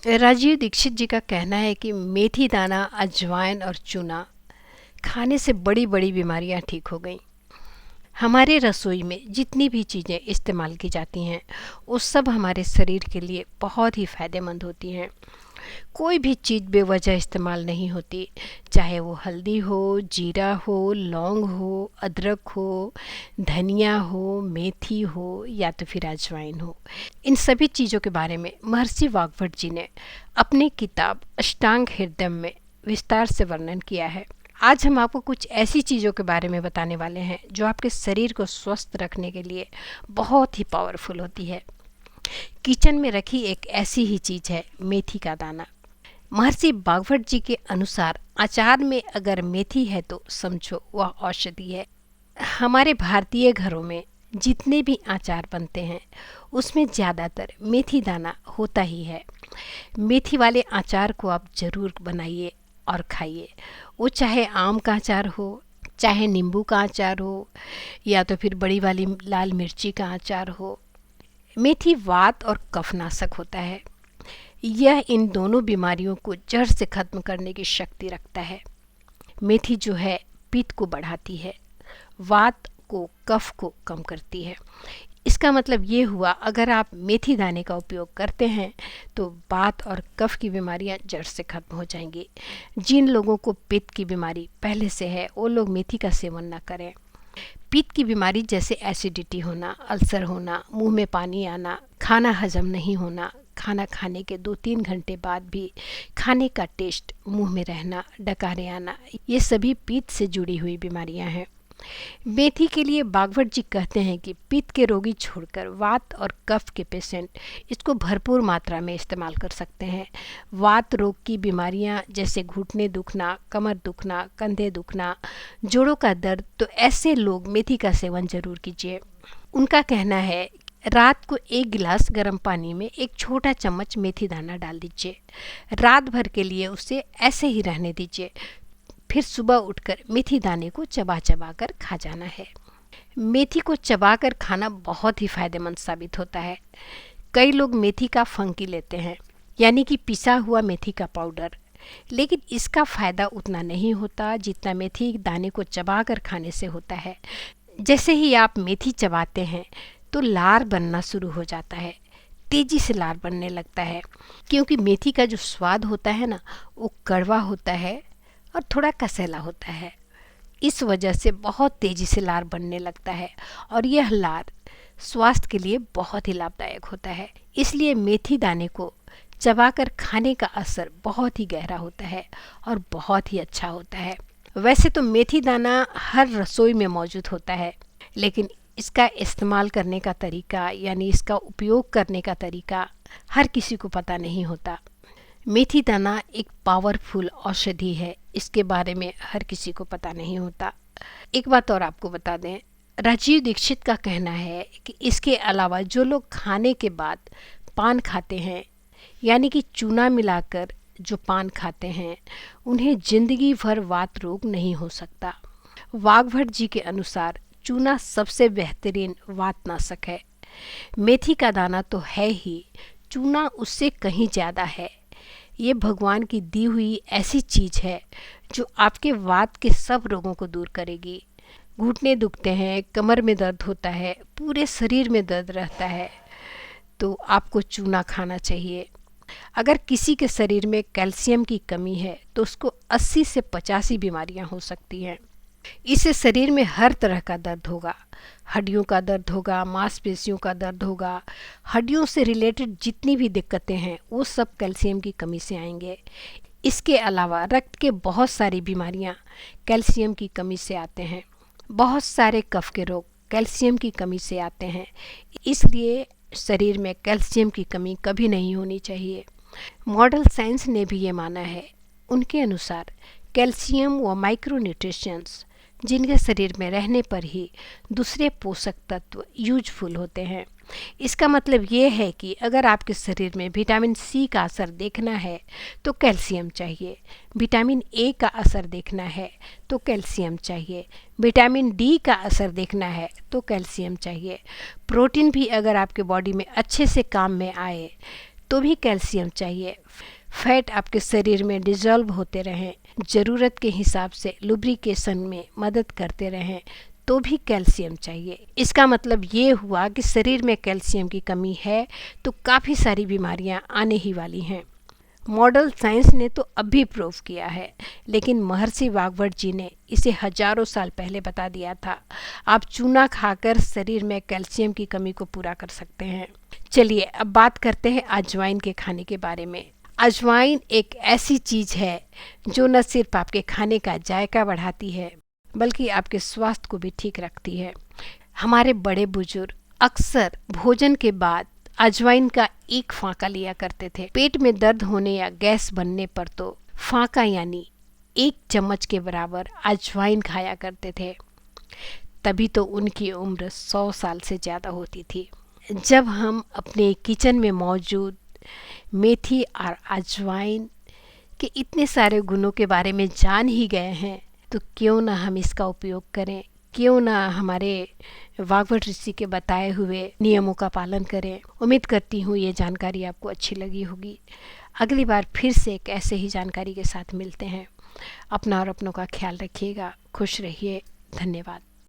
राजीव दीक्षित जी का कहना है कि मेथी दाना, अजवाइन और चूना खाने से बड़ी बड़ी बीमारियां ठीक हो गईं। हमारे रसोई में जितनी भी चीज़ें इस्तेमाल की जाती हैं वो सब हमारे शरीर के लिए बहुत ही फ़ायदेमंद होती हैं। कोई भी चीज़ बेवजह इस्तेमाल नहीं होती, चाहे वो हल्दी हो, जीरा हो, लौंग हो, अदरक हो, धनिया हो, मेथी हो या तो फिर अजवाइन हो। इन सभी चीज़ों के बारे में महर्षि वाग्भट जी ने अपनी किताब अष्टांग हृदय में विस्तार से वर्णन किया है। आज हम आपको कुछ ऐसी चीज़ों के बारे में बताने वाले हैं जो आपके शरीर को स्वस्थ रखने के लिए बहुत ही पावरफुल होती है। किचन में रखी एक ऐसी ही चीज़ है मेथी का दाना। महर्षि वाग्भट जी के अनुसार अचार में अगर मेथी है तो समझो वह औषधि है। हमारे भारतीय घरों में जितने भी अचार बनते हैं उसमें ज़्यादातर मेथी दाना होता ही है। मेथी वाले अचार को आप ज़रूर बनाइए और खाइए। वो चाहे आम का अचार हो, चाहे नींबू का अचार हो या तो फिर बड़ी वाली लाल मिर्ची का अचार हो। मेथी वात और कफनाशक होता है। यह इन दोनों बीमारियों को जड़ से खत्म करने की शक्ति रखता है। मेथी जो है पित्त को बढ़ाती है, वात को, कफ को कम करती है। इसका मतलब ये हुआ अगर आप मेथी दाने का उपयोग करते हैं तो वात और कफ की बीमारियां जड़ से खत्म हो जाएंगी। जिन लोगों को पित्त की बीमारी पहले से है वो लोग मेथी का सेवन न करें। पित्त की बीमारी जैसे एसिडिटी होना, अल्सर होना, मुंह में पानी आना, खाना हजम नहीं होना, खाना खाने के 2-3 घंटे बाद भी खाने का टेस्ट मुंह में रहना, डकारे आना, ये सभी पित्त से जुड़ी हुई बीमारियां हैं। मेथी के लिए वाग्भट जी कहते हैं कि पित्त के रोगी छोड़कर वात और कफ के पेशेंट इसको भरपूर मात्रा में इस्तेमाल कर सकते हैं। वात रोग की बीमारियां जैसे घुटने दुखना, कमर दुखना, कंधे दुखना, जोड़ों का दर्द, तो ऐसे लोग मेथी का सेवन जरूर कीजिए। उनका कहना है रात को 1 गिलास गर्म पानी में 1 छोटा चम्मच मेथी दाना डाल दीजिए। रात भर के लिए उसे ऐसे ही रहने दीजिए। फिर सुबह उठकर मेथी दाने को चबा चबा कर खा जाना है। मेथी को चबाकर खाना बहुत ही फायदेमंद साबित होता है। कई लोग मेथी का फंकी लेते हैं, यानी कि पिसा हुआ मेथी का पाउडर, लेकिन इसका फ़ायदा उतना नहीं होता जितना मेथी दाने को चबाकर खाने से होता है। जैसे ही आप मेथी चबाते हैं तो लार बनना शुरू हो जाता है, तेज़ी से लार बनने लगता है, क्योंकि मेथी का जो स्वाद होता है ना वो कड़वा होता है और थोड़ा कसैला होता है। इस वजह से बहुत तेज़ी से लार बनने लगता है और यह लार स्वास्थ्य के लिए बहुत ही लाभदायक होता है। इसलिए मेथी दाने को चबाकर खाने का असर बहुत ही गहरा होता है और बहुत ही अच्छा होता है। वैसे तो मेथी दाना हर रसोई में मौजूद होता है, लेकिन इसका इस्तेमाल करने का तरीका यानी इसका उपयोग करने का तरीका हर किसी को पता नहीं होता। मेथी दाना एक पावरफुल औषधि है, इसके बारे में हर किसी को पता नहीं होता। एक बात और आपको बता दें, राजीव दीक्षित का कहना है कि इसके अलावा जो लोग खाने के बाद पान खाते हैं, यानी कि चूना मिलाकर जो पान खाते हैं, उन्हें जिंदगी भर वात रोग नहीं हो सकता। वाग्भट जी के अनुसार चूना सबसे बेहतरीन वातनाशक है। मेथी का दाना तो है ही, चूना उससे कहीं ज़्यादा है। ये भगवान की दी हुई ऐसी चीज़ है जो आपके वात के सब रोगों को दूर करेगी। घुटने दुखते हैं, कमर में दर्द होता है, पूरे शरीर में दर्द रहता है, तो आपको चूना खाना चाहिए। अगर किसी के शरीर में कैल्शियम की कमी है तो उसको 80 से 85 बीमारियां हो सकती हैं। इससे शरीर में हर तरह का दर्द होगा, हड्डियों का दर्द होगा, मांसपेशियों का दर्द होगा, हड्डियों से रिलेटेड जितनी भी दिक्कतें हैं वो सब कैल्शियम की कमी से आएंगे। इसके अलावा रक्त के बहुत सारी बीमारियां कैल्शियम की कमी से आते हैं। बहुत सारे कफ के रोग कैल्शियम की कमी से आते हैं। इसलिए शरीर में कैल्शियम की कमी कभी नहीं होनी चाहिए। मॉडर्न साइंस ने भी ये माना है। उनके अनुसार कैल्शियम व माइक्रोन्यूट्रिशंस जिनके शरीर में रहने पर ही दूसरे पोषक तत्व यूजफुल होते हैं। इसका मतलब ये है कि अगर आपके शरीर में विटामिन सी का असर देखना है तो कैल्शियम चाहिए, विटामिन ए का असर देखना है तो कैल्शियम चाहिए, विटामिन डी का असर देखना है तो कैल्शियम चाहिए। प्रोटीन भी अगर आपके बॉडी में अच्छे से काम में आए तो भी कैल्शियम चाहिए। फैट आपके शरीर में डिजॉल्व होते रहें, ज़रूरत के हिसाब से लुब्रिकेशन में मदद करते रहें, तो भी कैल्शियम चाहिए। इसका मतलब ये हुआ कि शरीर में कैल्शियम की कमी है तो काफ़ी सारी बीमारियां आने ही वाली हैं। मॉडल साइंस ने तो अब भी प्रूव किया है, लेकिन महर्षि वाग्भट जी ने इसे हजारों साल पहले बता दिया था। आप चूना खाकर शरीर में कैल्शियम की कमी को पूरा कर सकते हैं। चलिए अब बात करते हैं अजवाइन के खाने के बारे में। अजवाइन एक ऐसी चीज़ है जो न सिर्फ आपके खाने का जायका बढ़ाती है बल्कि आपके स्वास्थ्य को भी ठीक रखती है। हमारे बड़े बुजुर्ग अक्सर भोजन के बाद अजवाइन का एक फांका लिया करते थे। पेट में दर्द होने या गैस बनने पर तो फांका यानी 1 चम्मच के बराबर अजवाइन खाया करते थे। तभी तो उनकी उम्र 100 साल से ज़्यादा होती थी। जब हम अपने किचन में मौजूद मेथी और अजवाइन के इतने सारे गुणों के बारे में जान ही गए हैं तो क्यों ना हम इसका उपयोग करें, क्यों ना हमारे वाग्भट ऋषि के बताए हुए नियमों का पालन करें। उम्मीद करती हूँ ये जानकारी आपको अच्छी लगी होगी। अगली बार फिर से एक ऐसे ही जानकारी के साथ मिलते हैं। अपना और अपनों का ख्याल रखिएगा। खुश रहिए। धन्यवाद।